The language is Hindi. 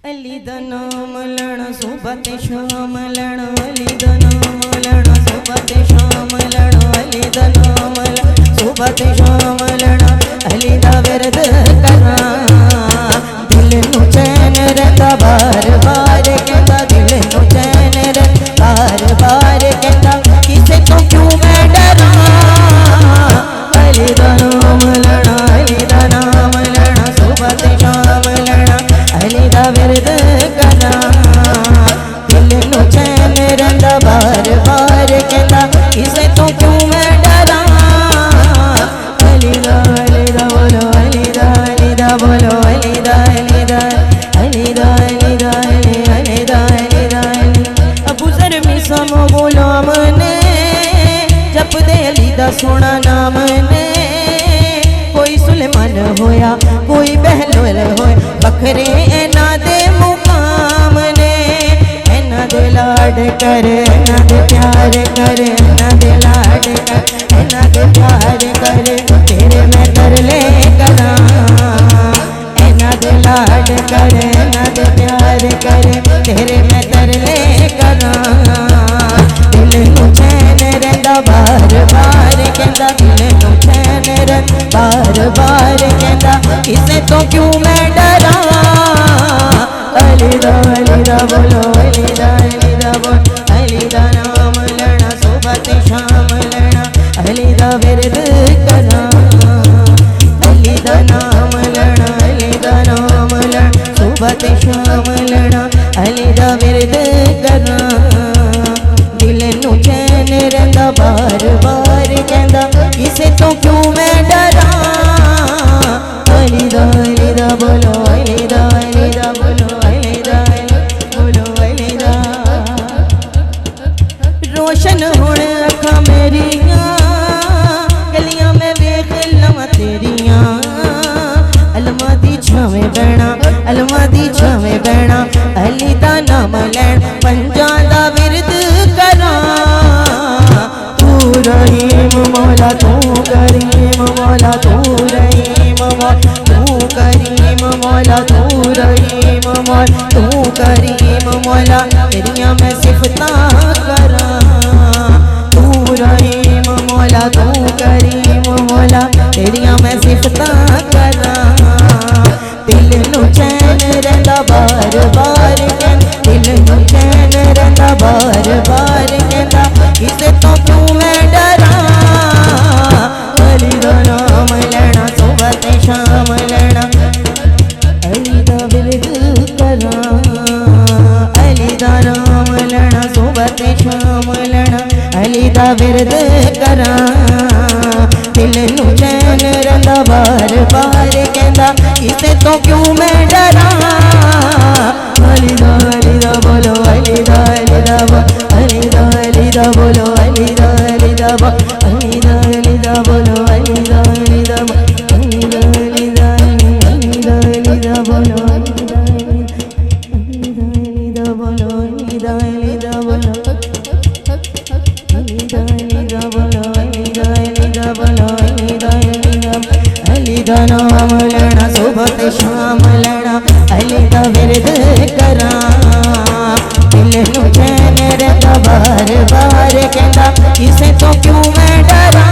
अली दा नाम लेना सुबह ते शाम लेना, अली दा नाम लेना सुबह ते शाम लेना, अली दा नाम लेना सुबह ते शाम लेना, अली दा विरद करना दिल नू चैन रहता बार बार कहता, दिल नू चैन रहता बार बार कहता, किसे तो क्यों मैं डरा। अली दा नाम लेना, अली दा नाम लेना सुबह ते शाम लेना, अली दा विरद करना दिल नू चैन रहता बार बार कहता, किसे तो क्यों मैं डरा। अली दा बोलो, अली दा बोलो, अली दा अली दा अली दा अली दा अली दा अली दा अबू जर मिसम बोलो मने जप दे अली दा सोना नाम ने, कोई सुलेमान होया कोई बहलोल होया, बखरे एना दे मुकाम ने, एना दे लाड करे एना दे प्यार करे, एना दे लाड करे एना दे प्यार करे, तेरे मैं कर ले करा। एना दे लाड करे एना दे प्यार करे, तेरे मैं कर ले करा। दिल नू चैन रहंदा बार बार कहंदा, दिल नू चैन रहंदा बार बार कहंदा, किसे तो क्यों मैं डरा। अली दा बोलो, अली दा बोलो, अली दा नाम लेना सुबह ते शाम लेना, अली दा विरद करना। अली दा नाम लेना, अली दा नाम लेना सुबह ते शाम लेना, अली दा विरद करना दिल नू चैन रहंदा बार बार कहंदा, किसे तो क्यों मैं डरा। अली दा बोलो, अली दा बोलो, अली दा बोलो, अली दा रोशन हुण अखां मेरियां गलियां में वेख लवां तेरियां, अलमा दी छावें बैणा अलमा दी छावें बैणा, अली दा नाम लैण पंजां दा विरद करा। तू रहीम मौला तू करीम मौला, तू रहीम मौला तू करीम मौला, तू रहीम मौला तू करीम मौला, तेरियां मैं सिफतां करा। तू रहीम मौला तू करीम मौला, तेरियां मैं सिफतां करा। दिल नू चैन रहंदा बार बार कहंदा, दिल नू चैन रहंदा बार बार कहंदा, किसे तो क्यों मैं डरा। अली दा नाम लेना सुबह ते शाम लेना, अली दा विरद करा। अली दा नाम लेना सुबह ते शाम लेना, अली दा विरद करा। दिल नू चैन रहंदा बार बार कहंदा, किसे तो क्यों मैं डरा। अली दा बोलो, अली दा बोलो, अली दा बोलो, अली दा बोलो, अली दा बोलो, अली दा बोलो, अली दा बोलो, अली दा नाम लेना सुबह ते शाम लेना, अली दा विरद करा। दिल नू चैन रहंदा बार बार कहंदा, किसे तो क्यों मैं डरा।